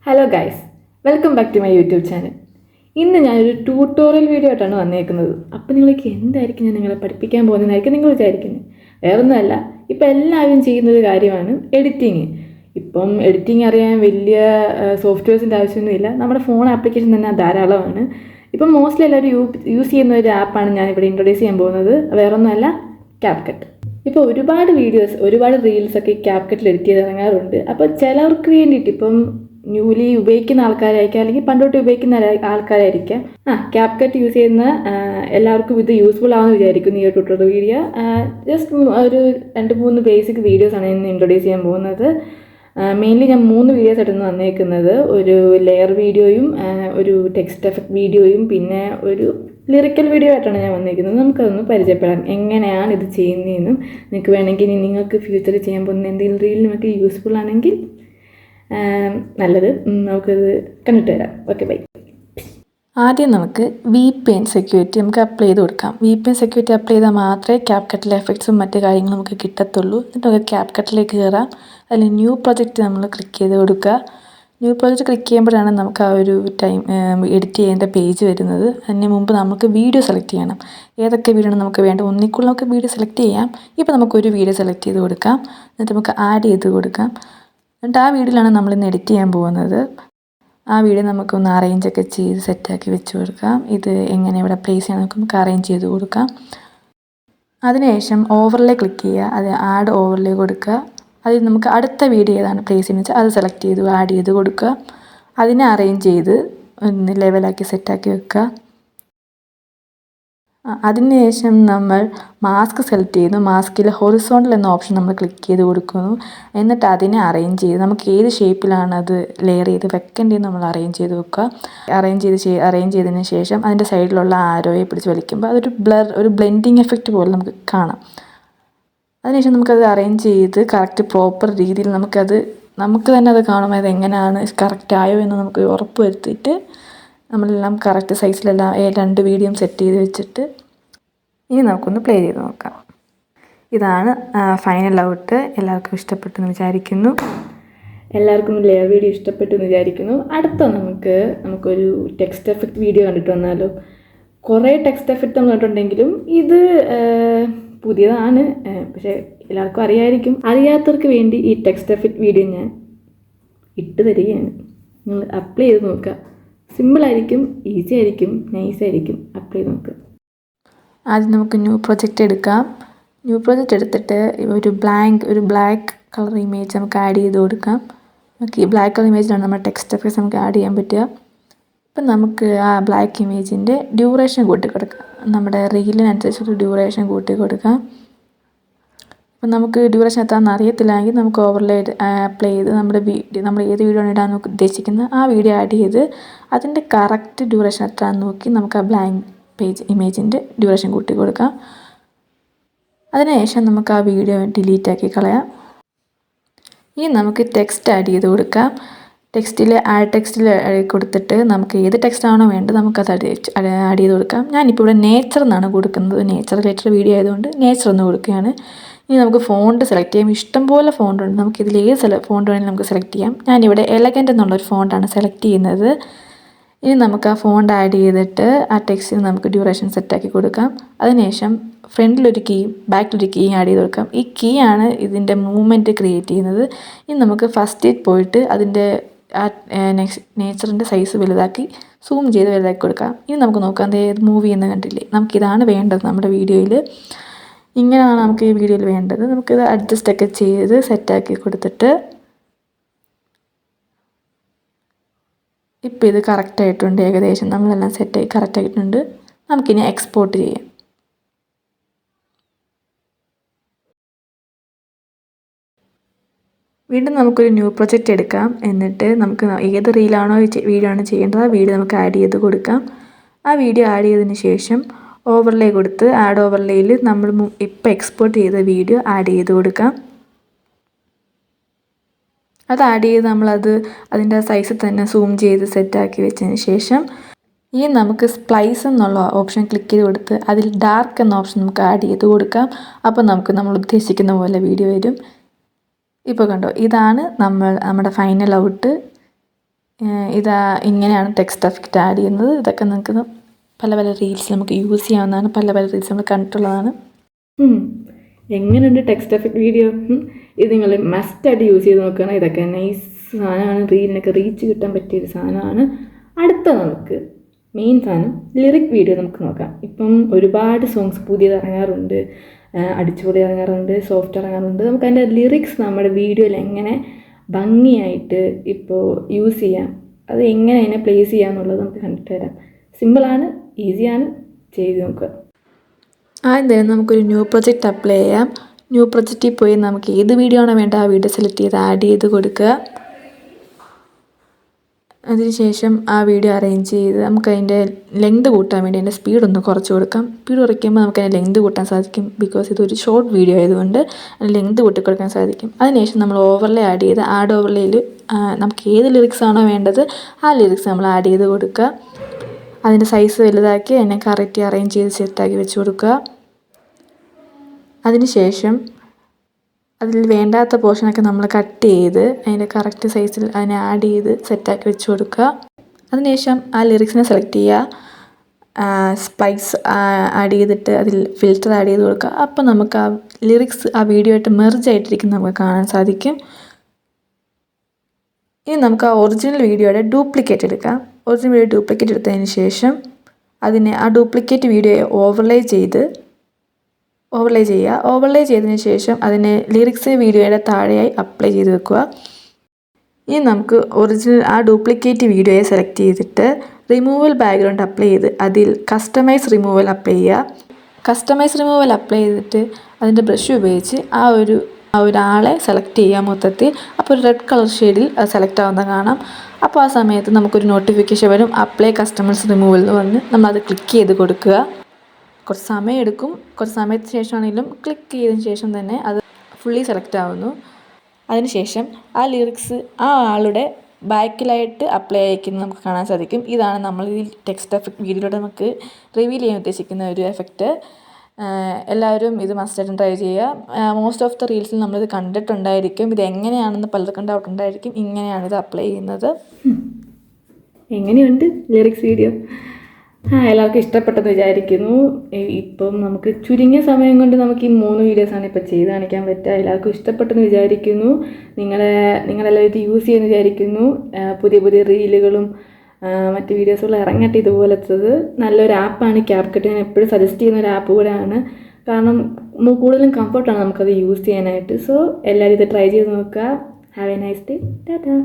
Hello guys, welcome back to my YouTube channel. ഇന്ന് ഞാനൊരു tutorial video ആയിട്ടാണ് വന്നേക്കുന്നത്. അപ്പോൾ നിങ്ങൾക്ക് എന്തായിരിക്കും ഞാൻ നിങ്ങളെ പഠിപ്പിക്കാൻ പോകുന്നതായിരിക്കും നിങ്ങൾ വിചാരിക്കുന്നത്. വേറൊന്നുമല്ല, ഇപ്പം എല്ലാവരും ചെയ്യുന്നൊരു കാര്യമാണ് എഡിറ്റിങ്. ഇപ്പം എഡിറ്റിംഗ് അറിയാൻ വലിയ സോഫ്റ്റ്വെയർസിൻ്റെ ആവശ്യമൊന്നുമില്ല. നമ്മുടെ ഫോൺ ആപ്ലിക്കേഷൻ തന്നെ ധാരാളമാണ്. ഇപ്പം മോസ്റ്റ്ലി എല്ലാവരും യൂസ് ചെയ്യുന്ന ഒരു ആപ്പാണ് ഞാൻ ഇവിടെ ഇൻട്രൊഡ്യൂസ് ചെയ്യാൻ പോകുന്നത്. വേറൊന്നുമല്ല, ക്യാപ്കട്ട്. ഇപ്പോൾ ഒരുപാട് വീഡിയോസ്, ഒരുപാട് റീൽസൊക്കെ ക്യാപ്കട്ടിൽ എഡിറ്റ് ചെയ്ത് ഇറങ്ങാറുണ്ട്. അപ്പോൾ ചിലർക്ക് വേണ്ടിയിട്ട് ഇപ്പം ന്യൂലി ഉപയോഗിക്കുന്ന ആൾക്കാരായിരിക്കാം, അല്ലെങ്കിൽ പണ്ടോട്ട് ഉപയോഗിക്കുന്ന ആൾക്കാരായിരിക്കാം. ക്യാപ്കട്ട് യൂസ് ചെയ്യുന്ന എല്ലാവർക്കും ഇത് യൂസ്ഫുൾ ആണെന്ന് വിചാരിക്കുന്നു. ഈ ട്യൂട്ടോറിയൽ വീഡിയോ ജസ്റ്റ് ഒരു 2-3 ബേസിക് വീഡിയോസാണ് ഇന്ന് ഇൻട്രൊഡ്യൂസ് ചെയ്യാൻ പോകുന്നത്. മെയിൻലി ഞാൻ 3 വീഡിയോസ് ആയിട്ടാണ് വന്നേക്കുന്നത്. ഒരു ലെയർ വീഡിയോയും, ഒരു ടെക്സ്റ്റ് എഫക്ട് വീഡിയോയും, പിന്നെ ഒരു ലിറിക്കൽ വീഡിയോ ആയിട്ടാണ് ഞാൻ വന്നിരിക്കുന്നത്. നമുക്കതൊന്ന് പരിചയപ്പെടാം, എങ്ങനെയാണ് ഇത് ചെയ്യുന്നതെന്നും. നിങ്ങൾക്ക് വേണമെങ്കിൽ നിങ്ങൾക്ക് ഫ്യൂച്ചറിൽ ചെയ്യാൻ പോകുന്ന എന്തെങ്കിലും റീൽ നിങ്ങൾക്ക് യൂസ്ഫുൾ ആണെങ്കിൽ നല്ലത്. നമുക്കത് കണ്ടിട്ട് വരാം. Okay, bye. ആദ്യം നമുക്ക് VPN സെക്യൂരിറ്റി നമുക്ക് അപ്ലൈ ചെയ്ത് കൊടുക്കാം. VPN സെക്യൂരിറ്റി അപ്ലൈ ചെയ്താൽ മാത്രമേ ക്യാപ്കട്ടിലെ എഫക്ട്സും മറ്റു കാര്യങ്ങളും നമുക്ക് കിട്ടത്തുള്ളൂ. എന്നിട്ട് നമുക്ക് ക്യാപ്കട്ടിലേക്ക് കയറാം. അതിൽ ന്യൂ പ്രൊജക്റ്റ് നമ്മൾ ക്ലിക്ക് ചെയ്ത് കൊടുക്കുക. ന്യൂ പ്രൊജക്റ്റ് ക്ലിക്ക് ചെയ്യുമ്പോഴാണ് നമുക്ക് ആ ഒരു എഡിറ്റ് ചെയ്യേണ്ട പേജ് വരുന്നത്. അതിന് മുമ്പ് നമുക്ക് വീഡിയോ സെലക്ട് ചെയ്യണം. ഏതൊക്കെ വീഡിയോ ആണ് നമുക്ക് വേണ്ടത്, ഒന്നിക്കുള്ള നമുക്ക് വീഡിയോ സെലക്ട് ചെയ്യാം. ഇപ്പോൾ നമുക്കൊരു വീഡിയോ സെലക്ട് ചെയ്ത് കൊടുക്കാം. എന്നിട്ട് നമുക്ക് ആഡ് ചെയ്ത് കൊടുക്കാം. എന്നിട്ട് ആ വീഡിയോയിലാണ് നമ്മളിന്ന് എഡിറ്റ് ചെയ്യാൻ പോകുന്നത്. ആ വീഡിയോ നമുക്കൊന്ന് അറേഞ്ചൊക്കെ ചെയ്ത് സെറ്റാക്കി വെച്ച് കൊടുക്കാം. ഇത് എങ്ങനെ ഇവിടെ പ്ലേസ് ചെയ്യാൻ നമുക്ക് അറേഞ്ച് ചെയ്ത് കൊടുക്കാം. അതിനുശേഷം ഓവർലേ ക്ലിക്ക് ചെയ്യുക. അത് ആഡ് ഓവർലേ കൊടുക്കുക. അതിൽ നമുക്ക് അടുത്ത വീഡിയോ ഏതാണ് പ്ലേസ് ചെയ്യുന്നത് വെച്ചാൽ അത് സെലക്ട് ചെയ്ത് ആഡ് ചെയ്ത് കൊടുക്കുക. അതിനെ അറേഞ്ച് ചെയ്ത് ഒന്ന് ലെവലാക്കി സെറ്റാക്കി വെക്കുക. അതിനുശേഷം നമ്മൾ മാസ്ക് സെലക്ട് ചെയ്യുന്നു. മാസ്കിൽ ഹൊറിസോണ്ടൽ എന്ന ഓപ്ഷൻ നമ്മൾ ക്ലിക്ക് ചെയ്ത് കൊടുക്കുന്നു. എന്നിട്ട് അതിനെ അറേഞ്ച് ചെയ്ത് നമുക്ക് ഏത് ഷേപ്പിലാണ് അത് ലെയർ ചെയ്ത് വെക്കേണ്ടതെന്ന് നമ്മൾ അറേഞ്ച് ചെയ്ത് വെക്കുക. അറേഞ്ച് ചെയ്തതിന് ശേഷം അതിൻ്റെ സൈഡിലുള്ള ആരോയെ പിടിച്ച് വലിക്കുമ്പോൾ അതൊരു ബ്ലെൻഡിങ് എഫക്റ്റ് പോലെ നമുക്ക് കാണാം. അതിനുശേഷം നമുക്കത് അറേഞ്ച് ചെയ്ത് കറക്റ്റ് പ്രോപ്പർ രീതിയിൽ നമുക്ക് തന്നെ അത് കാണുമ്പോൾ അത് എങ്ങനെയാണ് കറക്റ്റായോ എന്ന് നമുക്ക് ഉറപ്പ് വരുത്തിയിട്ട് നമ്മളെല്ലാം കറക്റ്റ് സൈസിലെല്ലാം 2 വീഡിയോയും സെറ്റ് ചെയ്ത് വെച്ചിട്ട് ഇനി നമുക്കൊന്ന് പ്ലേ ചെയ്ത് നോക്കാം. ഇതാണ് ഫൈനൽ ഔട്ട്. എല്ലാവർക്കും ഇഷ്ടപ്പെട്ടു എന്ന് വിചാരിക്കുന്നു. എല്ലാവർക്കും ലെയർ വീഡിയോ ഇഷ്ടപ്പെട്ടു എന്ന് വിചാരിക്കുന്നു. അടുത്ത നമുക്കൊരു ടെക്സ്റ്റ് എഫക്റ്റ് വീഡിയോ കണ്ടിട്ട് വന്നാലോ. കുറേ ടെക്സ്റ്റ് എഫക്റ്റ് നമ്മൾ കണ്ടിട്ടുണ്ടെങ്കിലും ഇത് പുതിയതാണ്, പക്ഷേ എല്ലാവർക്കും അറിയായിരിക്കും. അറിയാത്തവർക്ക് വേണ്ടി ഈ ടെക്സ്റ്റ് എഫക്റ്റ് വീഡിയോ ഞാൻ ഇട്ട് തരികയാണ്. നിങ്ങൾ അപ്ലൈ ചെയ്ത് നോക്കുക. സിമ്പിളായിരിക്കും, ഈസി ആയിരിക്കും, നൈസായിരിക്കും. അപ്ലൈ ചെയ്ത് നോക്കുക. ആദ്യം നമുക്ക് ന്യൂ പ്രൊജക്റ്റ് എടുക്കാം. ന്യൂ പ്രൊജക്റ്റ് എടുത്തിട്ട് ഒരു ബ്ലാക്ക് കളർ ഇമേജ് നമുക്ക് ആഡ് ചെയ്ത് കൊടുക്കാം. നമുക്ക് ഈ ബ്ലാക്ക് കളർ ഇമേജിലാണ് നമ്മുടെ ടെക്സ്റ്റ് എഫക്ട്സ് നമുക്ക് ആഡ് ചെയ്യാൻ പറ്റുക. ഇപ്പം നമുക്ക് ആ ബ്ലാക്ക് ഇമേജിൻ്റെ ഡ്യൂറേഷൻ കൂട്ടി കൊടുക്കാം. നമ്മുടെ റീലിനനുസരിച്ചൊരു ഡ്യൂറേഷൻ കൂട്ടി കൊടുക്കാം. അപ്പം നമുക്ക് ഡ്യൂറേഷൻ എത്താമെന്ന് അറിയത്തില്ലെങ്കിൽ നമുക്ക് ഓവർലേ അപ്ലൈ ചെയ്ത് നമ്മൾ ഏത് വീഡിയോ ആണ് ഇടാൻ ഉദ്ദേശിക്കുന്നത് ആ വീഡിയോ ആഡ് ചെയ്ത് അതിൻ്റെ കറക്റ്റ് ഡ്യൂറേഷൻ എത്രയാണെന്ന് നോക്കി നമുക്ക് ആ ബ്ലാങ്ക് പേജ് ഇമേജിൻ്റെ ഡ്യൂറേഷൻ കൂട്ടി കൊടുക്കാം. അതിനുശേഷം നമുക്ക് ആ വീഡിയോ ഡിലീറ്റ് ആക്കി കളയാം. ഇനി നമുക്ക് ടെക്സ്റ്റ് ആഡ് ചെയ്ത് കൊടുക്കാം. ടെക്സ്റ്റിൽ കൊടുത്തിട്ട് നമുക്ക് ഏത് ടെക്സ്റ്റാണോ വേണ്ടത് നമുക്കത് ആഡ് ചെയ്ത് കൊടുക്കാം. ഞാനിപ്പോൾ ഇവിടെ നേച്ചർ എന്നാണ് കൊടുക്കുന്നത്. നേച്ചർ റിലേറ്റഡ് വീഡിയോ ആയതുകൊണ്ട് നേച്ചർ എന്ന് കൊടുക്കുകയാണ്. ഇനി നമുക്ക് ഫോണ്ട് സെലക്ട് ചെയ്യാം. ഇഷ്ടംപോലെ ഫോണ്ട് ഉണ്ട്. നമുക്കിതിൽ ഏത് ഫോണ്ട് വേണമെങ്കിലും നമുക്ക് സെലക്ട് ചെയ്യാം. ഞാനിവിടെ എലഗൻ്റ് എന്നുള്ളൊരു ഫോണ്ടാണ് സെലക്ട് ചെയ്യുന്നത്. ഇനി നമുക്ക് ആ ഫോണ്ട് ആഡ് ചെയ്തിട്ട് ആ ടെക്സ്റ്റിന് നമുക്ക് ഡ്യൂറേഷൻ സെറ്റാക്കി കൊടുക്കാം. അതിനുശേഷം ഫ്രണ്ടിലൊരു കീയും ബാക്കിലൊരു കീയും ആഡ് ചെയ്ത് കൊടുക്കാം. ഈ കീ ആണ് ഇതിൻ്റെ മൂവ്മെൻറ്റ് ക്രിയേറ്റ് ചെയ്യുന്നത്. ഇനി നമുക്ക് ഫസ്റ്റ് പോയിട്ട് അതിൻ്റെ നേച്ചറിൻ്റെ സൈസ് വലുതാക്കി സൂം ചെയ്ത് വലുതാക്കി കൊടുക്കാം. ഇനി നമുക്ക് നോക്കാം അത് മൂവ് ചെയ്യുന്ന കണ്ടില്ലേ. നമുക്കിതാണ് വേണ്ടത് നമ്മുടെ വീഡിയോയിൽ. ഇങ്ങനെയാണ് നമുക്ക് ഈ വീഡിയോയിൽ വേണ്ടത്. നമുക്കിത് അഡ്ജസ്റ്റൊക്കെ ചെയ്ത് സെറ്റാക്കി കൊടുത്തിട്ട് ഇപ്പോൾ ഇത് കറക്റ്റായിട്ടുണ്ട്. ഏകദേശം നമ്മളെല്ലാം സെറ്റായി കറക്റ്റായിട്ടുണ്ട്. നമുക്കിനി എക്സ്പോർട്ട് ചെയ്യാം. വീണ്ടും നമുക്കൊരു ന്യൂ പ്രൊജക്റ്റ് എടുക്കാം. എന്നിട്ട് നമുക്ക് ഏത് റീലാണോ വീഡിയോ ആണ് ചെയ്യേണ്ടത് ആ വീഡിയോ നമുക്ക് ആഡ് ചെയ്ത് കൊടുക്കാം. ആ വീഡിയോ ആഡ് ചെയ്തതിന് ശേഷം ഓവർലേ കൊടുത്ത് ആഡ് ഓവർലേയിൽ നമ്മൾ ഇപ്പോൾ എക്സ്പോർട്ട് ചെയ്ത വീഡിയോ ആഡ് ചെയ്ത് കൊടുക്കാം. അത് ആഡ് ചെയ്ത് അതിൻ്റെ സൈസിൽ തന്നെ സൂം ചെയ്ത് സെറ്റാക്കി വെച്ചതിന് ശേഷം ഇനി നമുക്ക് സ്പ്ലൈസ് എന്നുള്ള ഓപ്ഷൻ ക്ലിക്ക് ചെയ്ത് കൊടുത്ത് അതിൽ ഡാർക്ക് എന്ന ഓപ്ഷൻ നമുക്ക് ആഡ് ചെയ്ത് കൊടുക്കാം. അപ്പോൾ നമ്മൾ ഉദ്ദേശിക്കുന്ന പോലെ വീഡിയോ വരും. ഇപ്പോൾ കണ്ടോ, ഇതാണ് നമ്മുടെ ഫൈനൽ ഔട്ട്. ഇതാ ഇങ്ങനെയാണ് ടെക്സ്റ്റ് എഫക്റ്റ് ആഡ് ചെയ്യുന്നത്. ഇതൊക്കെ നിങ്ങൾക്ക് പല പല റീൽസ് നമുക്ക് യൂസ് ചെയ്യാവുന്നതാണ്. പല പല റീൽസ് നമ്മൾ കണ്ടിട്ടുള്ളതാണ്. എങ്ങനെയുണ്ട് ടെക്സ്റ്റ് എഫക്റ്റ് വീഡിയോ? ഇത് നിങ്ങൾ മസ്റ്റായിട്ട് യൂസ് ചെയ്ത് നോക്കുകയാണ്. ഇതൊക്കെ നൈസ് സാധനമാണ്. റീലിനൊക്കെ റീച്ച് കിട്ടാൻ പറ്റിയൊരു സാധനമാണ്. അടുത്ത നമുക്ക് മെയിൻ സാധനം ലിറിക് വീഡിയോ നമുക്ക് നോക്കാം. ഇപ്പം ഒരുപാട് സോങ്സ് പുതിയത് ഇറങ്ങാറുണ്ട്, അടിച്ചുപൊളി ഇറങ്ങാറുണ്ട്, സോഫ്റ്റ് ഇറങ്ങാറുണ്ട്. നമുക്ക് അതിൻ്റെ ലിറിക്സ് നമ്മുടെ വീഡിയോയിൽ എങ്ങനെ ഭംഗിയായിട്ട് ഇപ്പോൾ യൂസ് ചെയ്യാം, അത് എങ്ങനെ അതിനെ പ്ലേസ് ചെയ്യാമെന്നുള്ളത് നമുക്ക് കണ്ടിട്ട് വരാം. സിമ്പിളാണ്, ഈസിയാണ്, ചെയ്ത് നോക്കുക. ആദ്യം തന്നെ നമുക്കൊരു ന്യൂ പ്രൊജക്റ്റ് അപ്ലൈ ചെയ്യാം. ന്യൂ പ്രൊജക്റ്റിൽ പോയി നമുക്ക് ഏത് വീഡിയോ ആണോ വേണ്ട ആ വീഡിയോ സെലക്ട് ചെയ്ത് ആഡ് ചെയ്ത് കൊടുക്കുക. അതിനുശേഷം ആ വീഡിയോ അറേഞ്ച് ചെയ്ത് നമുക്ക് അതിൻ്റെ ലെങ്ത് കൂട്ടാൻ വേണ്ടി അതിൻ്റെ സ്പീഡ് ഒന്ന് കുറച്ച് കൊടുക്കാം. സ്പീഡ് കുറയ്ക്കുമ്പോൾ നമുക്ക് അതിൻ്റെ ലെങ്ത് കൂട്ടാൻ സാധിക്കും. ബിക്കോസ് ഇതൊരു ഷോർട്ട് വീഡിയോ ആയതുകൊണ്ട് അതിൻ്റെ ലെങ്ത് കൂട്ടിക്കൊടുക്കാൻ സാധിക്കും. അതിനുശേഷം നമ്മൾ ഓവർലേ ആഡ് ചെയ്ത് ആഡ് ഓവർലേയിൽ നമുക്ക് ഏത് ലിറിക്സ് ആണോ വേണ്ടത് ആ ലിറിക്സ് നമ്മൾ ആഡ് ചെയ്ത് കൊടുക്കുക. അതിൻ്റെ സൈസ് വലുതാക്കി അതിനെ കറക്റ്റ് അറേഞ്ച് ചെയ്ത് സെറ്റാക്കി വെച്ച് കൊടുക്കുക. അതിനുശേഷം അതിൽ വേണ്ടാത്ത പോർഷനൊക്കെ നമ്മൾ കട്ട് ചെയ്ത് അതിൻ്റെ കറക്റ്റ് സൈസിൽ അതിനെ ആഡ് ചെയ്ത് സെറ്റാക്കി വെച്ച് കൊടുക്കുക. അതിനുശേഷം ആ ലിറിക്സിനെ സെലക്ട് ചെയ്യുക, സ്പൈസ് ആഡ് ചെയ്തിട്ട് അതിൽ ഫിൽറ്റർ ആഡ് ചെയ്ത് കൊടുക്കുക. അപ്പോൾ നമുക്ക് ആ ലിറിക്സ് ആ വീഡിയോ ആയിട്ട് മെർജ് ആയിട്ടിരിക്കുന്നത് നമുക്ക് കാണാൻ സാധിക്കും. ഇനി നമുക്ക് ആ ഒറിജിനൽ വീഡിയോയുടെ ഡ്യൂപ്ലിക്കേറ്റ് എടുക്കാം. ഒറിജിനൽ വീഡിയോ ഡ്യൂപ്ലിക്കേറ്റ് എടുത്തതിന് ശേഷം അതിനെ ആ ഡ്യൂപ്ലിക്കേറ്റ് വീഡിയോയെ ഓവർലേ ചെയ്യുക. ഓവർലേ ചെയ്തതിന് ശേഷം അതിനെ ലിറിക്സ് വീഡിയോയുടെ താഴെയായി അപ്ലൈ ചെയ്ത് വെക്കുക. ഇനി നമുക്ക് ഒറിജിനൽ ആ ഡ്യൂപ്ലിക്കേറ്റ് വീഡിയോയെ സെലക്ട് ചെയ്തിട്ട് റിമൂവൽ ബാക്ക്ഗ്രൗണ്ട് അപ്ലൈ ചെയ്ത് അതിൽ കസ്റ്റമൈസ് റിമൂവൽ അപ്ലൈ ചെയ്യുക. കസ്റ്റമൈസ് റിമൂവൽ അപ്ലൈ ചെയ്തിട്ട് അതിൻ്റെ ബ്രഷ് ഉപയോഗിച്ച് ആ ഒരാളെ സെലക്ട് ചെയ്യുക മൊത്തത്തിൽ. അപ്പോൾ ഒരു റെഡ് കളർ ഷെയ്ഡിൽ അത് സെലക്ട് ആവുന്ന കാണാം. അപ്പോൾ ആ സമയത്ത് നമുക്കൊരു നോട്ടിഫിക്കേഷൻ വരും, അപ്ലൈ കസ്റ്റമൈസ് റിമൂവൽ എന്ന് പറഞ്ഞ് നമ്മളത് ക്ലിക്ക് ചെയ്ത് കൊടുക്കുക. കുറച്ച് സമയം എടുക്കും. കുറച്ച് സമയത്തിന് ശേഷമാണെങ്കിലും ക്ലിക്ക് ചെയ്തതിന് ശേഷം തന്നെ അത് ഫുള്ളി സെലക്ട് ആവുന്നു. അതിനുശേഷം ആ ലിറിക്സ് ആ ആളുടെ ബാക്കിലായിട്ട് അപ്ലൈ ആയിരിക്കുന്നത് നമുക്ക് കാണാൻ സാധിക്കും. ഇതാണ് നമ്മൾ ഈ ടെക്സ്റ്റ് എഫക്റ്റ് വീഡിയോയിലൂടെ നമുക്ക് റിവീൽ ചെയ്യാൻ ഉദ്ദേശിക്കുന്ന ഒരു എഫക്റ്റ്. എല്ലാവരും ഇത് മസ്റ്റായിട്ടും ട്രൈ ചെയ്യുക. മോസ്റ്റ് ഓഫ് ദ റീൽസിൽ നമ്മളിത് കണ്ടിട്ടുണ്ടായിരിക്കും. ഇത് എങ്ങനെയാണെന്ന് പലർക്കും ഡൗട്ട് ഉണ്ടായിരിക്കും. ഇങ്ങനെയാണ് ഇത് അപ്ലൈ ചെയ്യുന്നത്. എങ്ങനെയുണ്ട് ലിറിക്സ് വീഡിയോ? എല്ലാവർക്കും ഇഷ്ടപ്പെട്ടെന്ന് വിചാരിക്കുന്നു. ഇപ്പം നമുക്ക് ചുരുങ്ങിയ സമയം കൊണ്ട് നമുക്ക് ഈ 3 വീഡിയോസാണ് ഇപ്പോൾ ചെയ്ത് കാണിക്കാൻ പറ്റുക. എല്ലാവർക്കും ഇഷ്ടപ്പെട്ടെന്ന് വിചാരിക്കുന്നു. നിങ്ങളെല്ലാവരും ഇത് യൂസ് ചെയ്യുമെന്ന് വിചാരിക്കുന്നു. പുതിയ പുതിയ റീലുകളും മറ്റ് വീഡിയോസുകളും ഇറങ്ങട്ടെ. ഇതുപോലത്തത് നല്ലൊരു ആപ്പാണ് CapCut. ഞാൻ എപ്പോഴും സജസ്റ്റ് ചെയ്യുന്ന ഒരു ആപ്പ് കൂടെയാണ്. കാരണം കൂടുതലും കംഫർട്ടാണ് നമുക്കത് യൂസ് ചെയ്യാനായിട്ട്. സോ എല്ലാവരും ഇത് ട്രൈ ചെയ്ത് നോക്കുക. Have A nice day. Tata.